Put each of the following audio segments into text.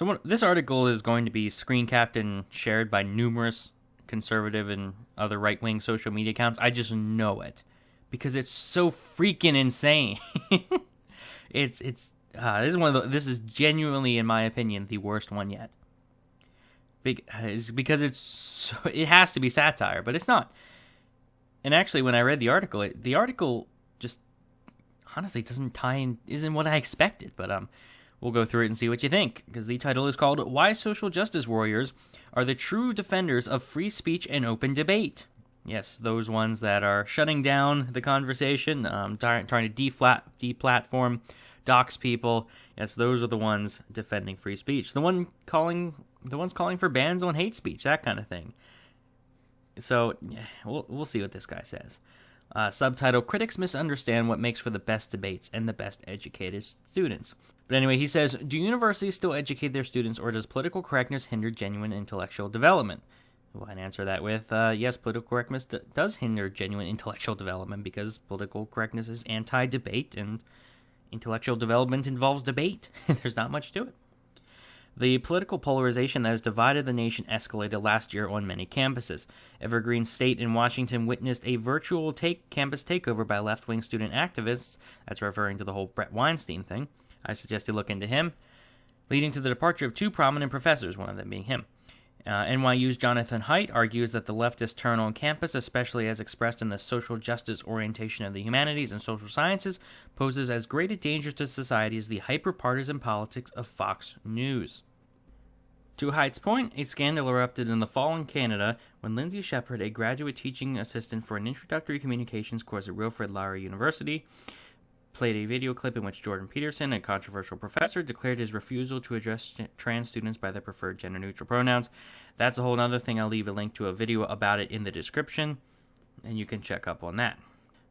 So this article is going to be screen capped and shared by numerous conservative and other right-wing social media accounts. I just know it because it's so freaking insane. This is genuinely, in my opinion, the worst one yet. Because it has to be satire, but it's not. And actually, when I read the article just honestly doesn't tie in, isn't what I expected. But we'll go through it and see what you think, because the title is called "Why Social Justice Warriors Are the True Defenders of Free Speech and Open Debate." Yes, those ones that are shutting down the conversation, trying to deplatform, dox people. Yes, those are the ones defending free speech. The ones calling for bans on hate speech, that kind of thing. So, yeah, we'll see what this guy says. Subtitle: Critics misunderstand what makes for the best debates and the best educated students. But anyway, he says, do universities still educate their students, or does political correctness hinder genuine intellectual development? Well, I'd answer that with, yes, political correctness does hinder genuine intellectual development, because political correctness is anti-debate, and intellectual development involves debate. There's not much to it. The political polarization that has divided the nation escalated last year on many campuses. Evergreen State in Washington witnessed a virtual campus takeover by left-wing student activists. That's referring to the whole Brett Weinstein thing. I suggest you look into him, leading to the departure of two prominent professors, one of them being him. NYU's Jonathan Haidt argues that the leftist turn on campus, especially as expressed in the social justice orientation of the humanities and social sciences, poses as great a danger to society as the hyper-partisan politics of Fox News. To Haidt's point, a scandal erupted in the fall in Canada when Lindsay Shepard, a graduate teaching assistant for an introductory communications course at Wilfrid Laurier University, played a video clip in which Jordan Peterson, a controversial professor, declared his refusal to address trans students by their preferred gender-neutral pronouns. That's a whole other thing. I'll leave a link to a video about it in the description, and you can check up on that.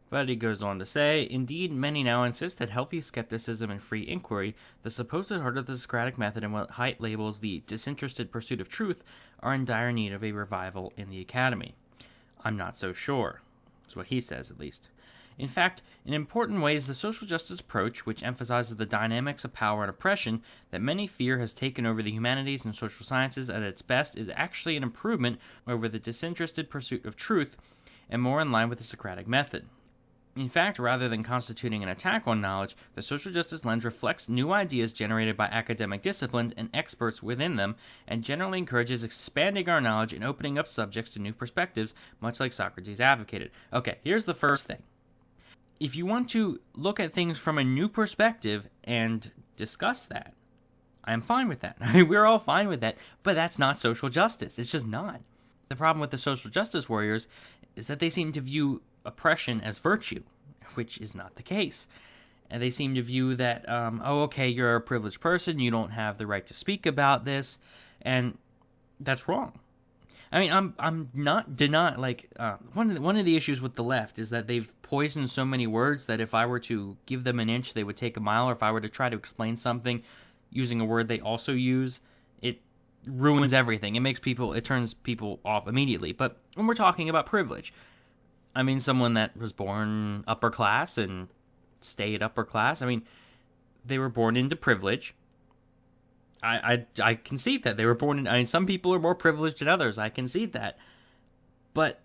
But he goes on to say, indeed, many now insist that healthy skepticism and free inquiry, the supposed heart of the Socratic method and what Haidt labels the disinterested pursuit of truth, are in dire need of a revival in the academy. I'm not so sure. That's what he says, at least. In fact, in important ways, the social justice approach, which emphasizes the dynamics of power and oppression that many fear has taken over the humanities and social sciences at its best, is actually an improvement over the disinterested pursuit of truth and more in line with the Socratic method. In fact, rather than constituting an attack on knowledge, the social justice lens reflects new ideas generated by academic disciplines and experts within them, and generally encourages expanding our knowledge and opening up subjects to new perspectives, much like Socrates advocated. Okay, here's the first thing. If you want to look at things from a new perspective and discuss that, I'm fine with that. I mean, we're all fine with that, but that's not social justice. It's just not. The problem with the social justice warriors is that they seem to view oppression as virtue, which is not the case. And they seem to view that, you're a privileged person, you don't have the right to speak about this, and that's wrong. I mean, I'm not one of the issues with the left is that they've poisoned so many words that if I were to give them an inch, they would take a mile, or if I were to try to explain something using a word they also use, it ruins everything. It turns people off immediately. But when we're talking about privilege, I mean, someone that was born upper class and stayed upper class, I mean, they were born into privilege. I concede that they were born in. I mean, some people are more privileged than others. I concede that, but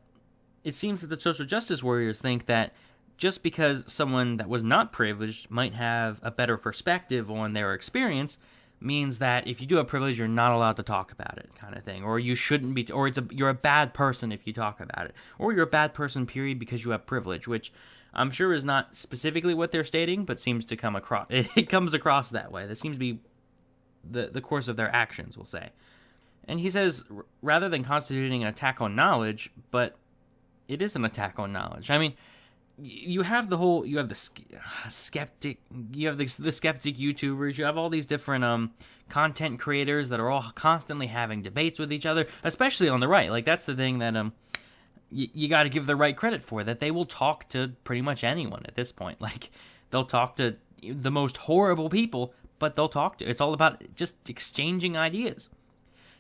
it seems that the social justice warriors think that just because someone that was not privileged might have a better perspective on their experience means that if you do have privilege, you're not allowed to talk about it, kind of thing, or you shouldn't be, or you're a bad person if you talk about it, or you're a bad person, period, because you have privilege, which I'm sure is not specifically what they're stating, but seems to come across. It comes across that way. That seems to be the course of their actions, we'll say. And he says, rather than constituting an attack on knowledge, but it is an attack on knowledge. I mean, you have the skeptic YouTubers, you have all these different content creators that are all constantly having debates with each other, especially on the right. Like, that's the thing that you got to give the right credit for, that they will talk to pretty much anyone at this point. Like, they'll talk to the most horrible people, but they'll talk to. It's all about just exchanging ideas.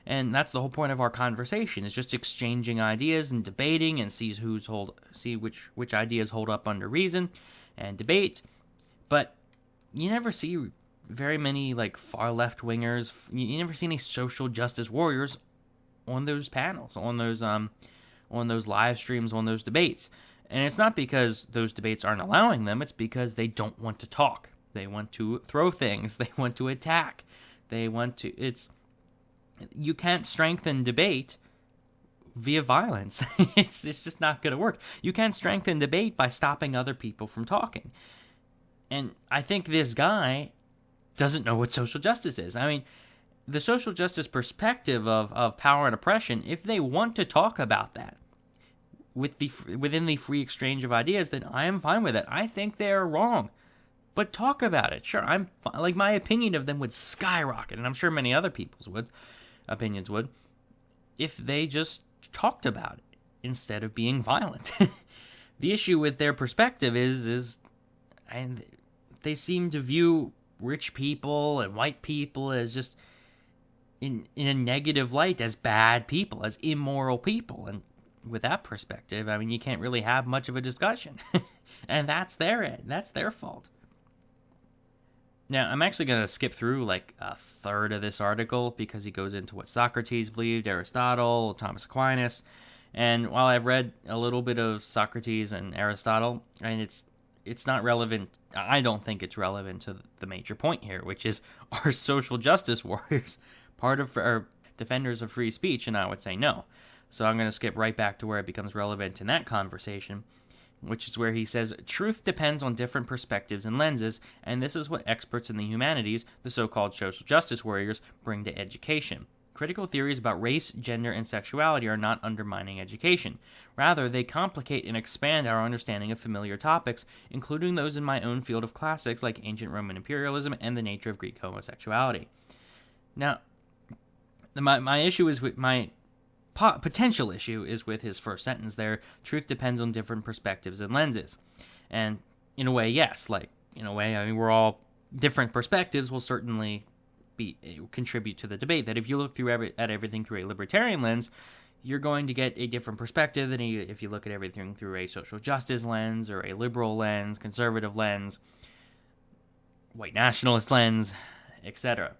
And that's the whole point of our conversation, is just exchanging ideas and debating and see which ideas hold up under reason and debate. But you never see very many like far left wingers. You never see any social justice warriors on those panels, on those live streams, on those debates. And it's not because those debates aren't allowing them, it's because they don't want to talk. They want to throw things, they want to attack. You can't strengthen debate via violence. It's just not going to work. You can't strengthen debate by stopping other people from talking. And I think this guy doesn't know what social justice is. I mean, the social justice perspective of power and oppression, if they want to talk about that within the free exchange of ideas, then I am fine with it. I think they are wrong, but talk about it. Sure, my opinion of them would skyrocket, and I'm sure many other people's opinions would, if they just talked about it instead of being violent. The issue with their perspective is and they seem to view rich people and white people as just in a negative light, as bad people, as immoral people. And with that perspective, I mean, you can't really have much of a discussion. And that's their fault. Now, I'm actually going to skip through like a third of this article because he goes into what Socrates believed, Aristotle, Thomas Aquinas. And while I've read a little bit of Socrates and Aristotle, and it's not relevant, I don't think it's relevant to the major point here, which is, are social justice warriors part of or defenders of free speech? And I would say no. So I'm going to skip right back to where it becomes relevant in that conversation, which is where he says, truth depends on different perspectives and lenses, and this is what experts in the humanities, the so-called social justice warriors, bring to education. Critical theories about race, gender, and sexuality are not undermining education. Rather, they complicate and expand our understanding of familiar topics, including those in my own field of classics like ancient Roman imperialism and the nature of Greek homosexuality. Now, my issue is with my potential issue is with his first sentence there. Truth depends on different perspectives and lenses. And in a way, yes. Like, in a way, I mean, we're all different perspectives will certainly contribute to the debate. That if you look at everything through a libertarian lens, you're going to get a different perspective than if you look at everything through a social justice lens or a liberal lens, conservative lens, white nationalist lens, etc.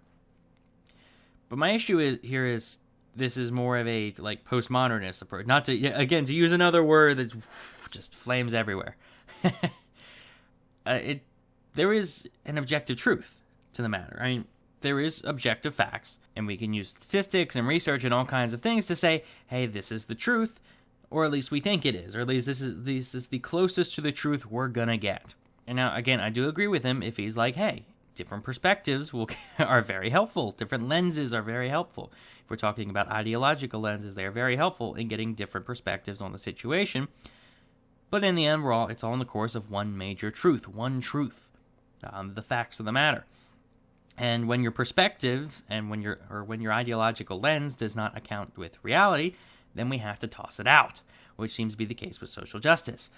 But my issue is this is more of a like postmodernist approach. Not to again to use another word that just flames everywhere. There is an objective truth to the matter. I mean, there is objective facts, and we can use statistics and research and all kinds of things to say, hey, this is the truth, or at least we think it is, or at least this is the closest to the truth we're gonna get. And now, again, I do agree with him if he's like, hey, different perspectives are very helpful. Different lenses are very helpful. If we're talking about ideological lenses, they are very helpful in getting different perspectives on the situation. But in the end, it's all in the course of one major truth, the facts of the matter. And when your perspective and when your ideological lens does not account with reality, then we have to toss it out, which seems to be the case with social justice.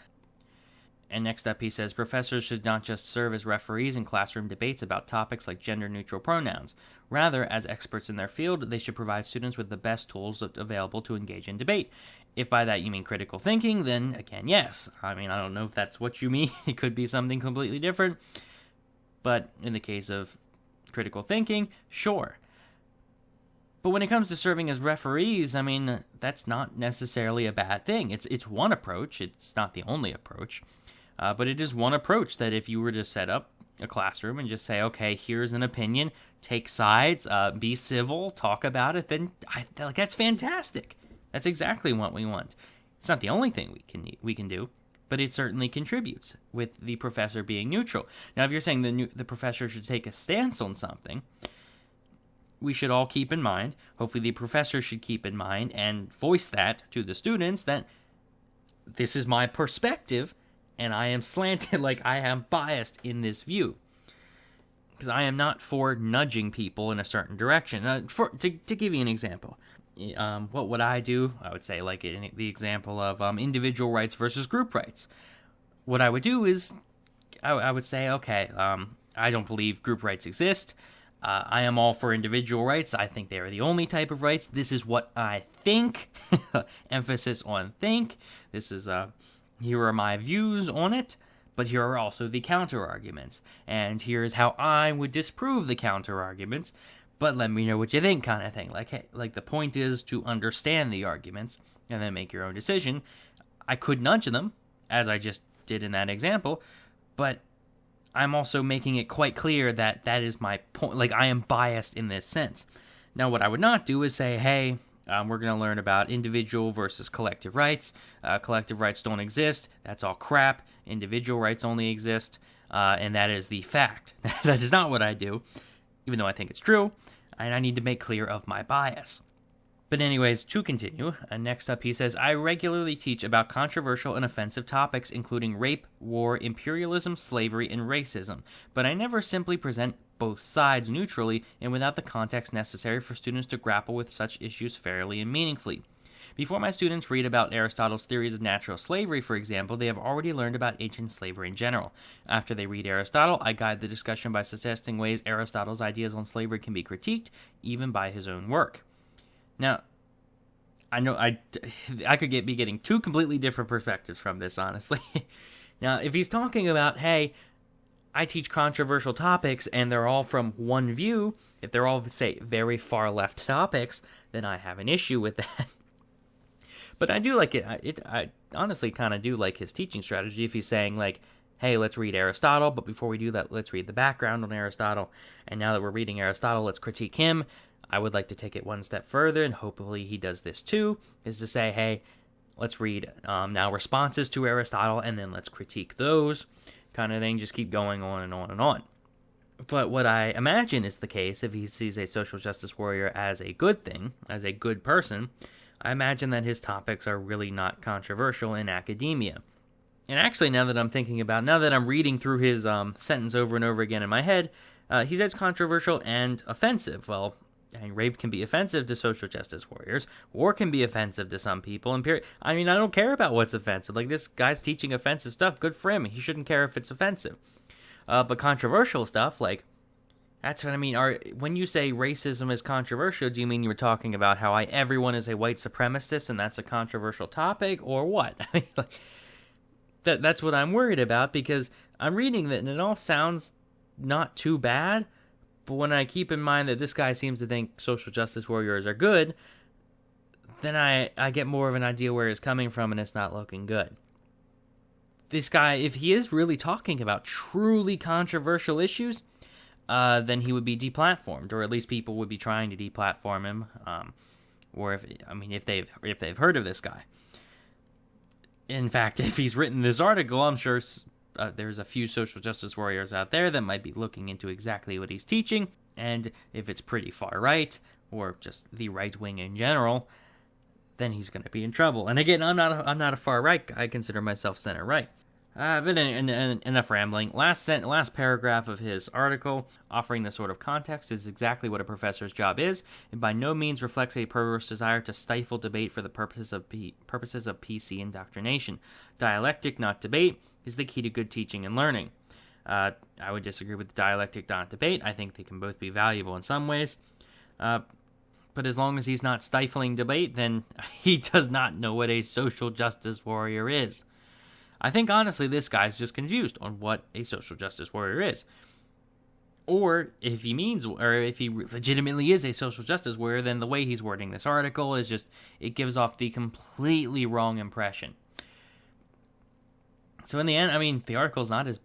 And next up he says, professors should not just serve as referees in classroom debates about topics like gender-neutral pronouns. Rather, as experts in their field, they should provide students with the best tools available to engage in debate. If by that you mean critical thinking, then again, yes. I mean, I don't know if that's what you mean. It could be something completely different. But in the case of critical thinking, sure. But when it comes to serving as referees, I mean, that's not necessarily a bad thing. It's one approach. It's not the only approach. But it is one approach that if you were to set up a classroom and just say, okay, here's an opinion, take sides, be civil, talk about it, then that's fantastic. That's exactly what we want. It's not the only thing we can do, but it certainly contributes with the professor being neutral. Now, if you're saying the professor should take a stance on something, we should all keep in mind, hopefully the professor should keep in mind and voice that to the students that this is my perspective and I am slanted, like I am biased in this view. Because I am not for nudging people in a certain direction. To give you an example, what would I do? I would say like in the example of individual rights versus group rights. What I would do is I would say, okay, I don't believe group rights exist. I am all for individual rights. I think they are the only type of rights. This is what I think. Emphasis on think. This is here are my views on it. but here are also the counter-arguments, and here's how I would disprove the counter-arguments, but let me know what you think kind of thing. Like, hey, like the point is to understand the arguments and then make your own decision. I could nudge them, as I just did in that example, but I'm also making it quite clear that that is my point. Like, I am biased in this sense. Now, what I would not do is say, hey, we're going to learn about individual versus collective rights. Collective rights don't exist. That's all crap. Individual rights only exist, and that is the fact. That is not what I do, even though I think it's true, and I need to make clear of my bias. But anyways, to continue, next up he says, I regularly teach about controversial and offensive topics including rape, war, imperialism, slavery, and racism, but I never simply present both sides neutrally and without the context necessary for students to grapple with such issues fairly and meaningfully. Before my students read about Aristotle's theories of natural slavery, for example, they have already learned about ancient slavery in general. After they read Aristotle, I guide the discussion by suggesting ways Aristotle's ideas on slavery can be critiqued, even by his own work. Now, I know I could be getting two completely different perspectives from this, honestly. Now, if he's talking about, hey, I teach controversial topics and they're all from one view, if they're all, say, very far left topics, then I have an issue with that. But I do like it. I honestly kind of do like his teaching strategy if he's saying, like, hey, let's read Aristotle, but before we do that, let's read the background on Aristotle. And now that we're reading Aristotle, let's critique him. I would like to take it one step further, and hopefully he does this too, is to say, hey, let's read now responses to Aristotle, and then let's critique those kind of thing. Just keep going on and on and on. But what I imagine is the case, if he sees a social justice warrior as a good thing, as a good person, I imagine that his topics are really not controversial in academia. And actually, now that I'm reading through his sentence over and over again in my head, he says controversial and offensive. Well, rape can be offensive to social justice warriors, war can be offensive to some people. I mean, I don't care about what's offensive. Like, this guy's teaching offensive stuff. Good for him. He shouldn't care if it's offensive. But controversial stuff, like, that's what I mean. When you say racism is controversial, do you mean you were talking about how everyone is a white supremacist and that's a controversial topic, or what? I mean, like, that's what I'm worried about, because I'm reading that and it all sounds not too bad. But when I keep in mind that this guy seems to think social justice warriors are good, then I get more of an idea where he's coming from, and it's not looking good. This guy, if he is really talking about truly controversial issues, then he would be deplatformed, or at least people would be trying to deplatform him, or if they've heard of this guy. In fact, if he's written this article, I'm sure there's a few social justice warriors out there that might be looking into exactly what he's teaching, and if it's pretty far right, or just the right wing in general, then he's going to be in trouble. And again, I'm not a far right guy. I consider myself center right. But enough rambling. Last paragraph of his article, offering this sort of context, is exactly what a professor's job is, and by no means reflects a perverse desire to stifle debate for the purposes of PC indoctrination. Dialectic, not debate, is the key to good teaching and learning. I would disagree with dialectic, not debate. I think they can both be valuable in some ways. But as long as he's not stifling debate, then he does not know what a social justice warrior is. I think, honestly, this guy's just confused on what a social justice warrior is. Or if he legitimately is a social justice warrior, then the way he's wording this article is just, it gives off the completely wrong impression. So in the end, I mean, the article's not as...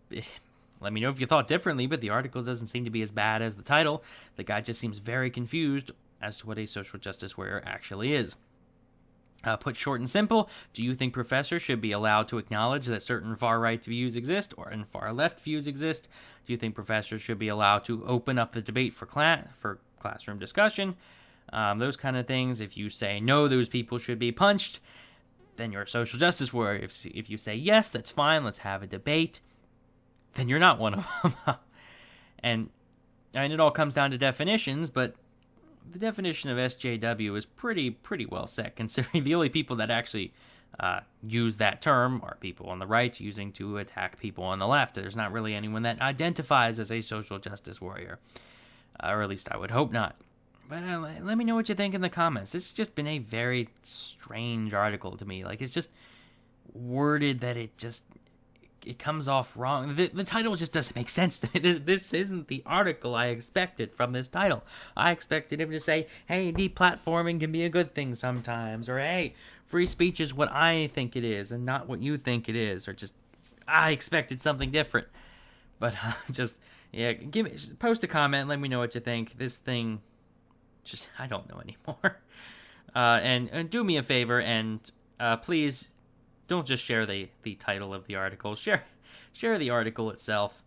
Let me know if you thought differently, but the article doesn't seem to be as bad as the title. The guy just seems very confused as to what a social justice warrior actually is. Put short and simple, do you think professors should be allowed to acknowledge that certain far-right views exist and far-left views exist? Do you think professors should be allowed to open up the debate for classroom discussion? Those kind of things. If you say, no, those people should be punched, then you're a social justice warrior. If you say, yes, that's fine, let's have a debate, then you're not one of them. And it all comes down to definitions, but the definition of SJW is pretty well set, considering the only people that actually use that term are people on the right using to attack people on the left. There's not really anyone that identifies as a social justice warrior, or at least I would hope not. But let me know what you think in the comments. It's just been a very strange article to me. Like, it's just worded that it just it comes off wrong. The title just doesn't make sense to me. This isn't the article I expected from this title. I expected him to say, hey, deplatforming can be a good thing sometimes, or hey, free speech is what I think it is and not what you think it is, or just, I expected something different. But yeah, post a comment, let me know what you think. This thing, just, I don't know anymore. And do me a favor, and please don't just share the title of the article. Share the article itself.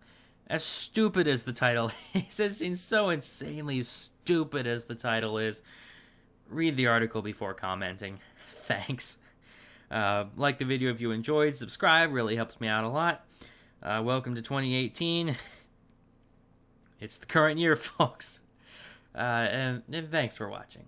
As stupid as the title is, as so insanely stupid as the title is, read the article before commenting. Thanks. Like the video if you enjoyed. Subscribe, really helps me out a lot. Welcome to 2018. It's the current year, folks. And thanks for watching.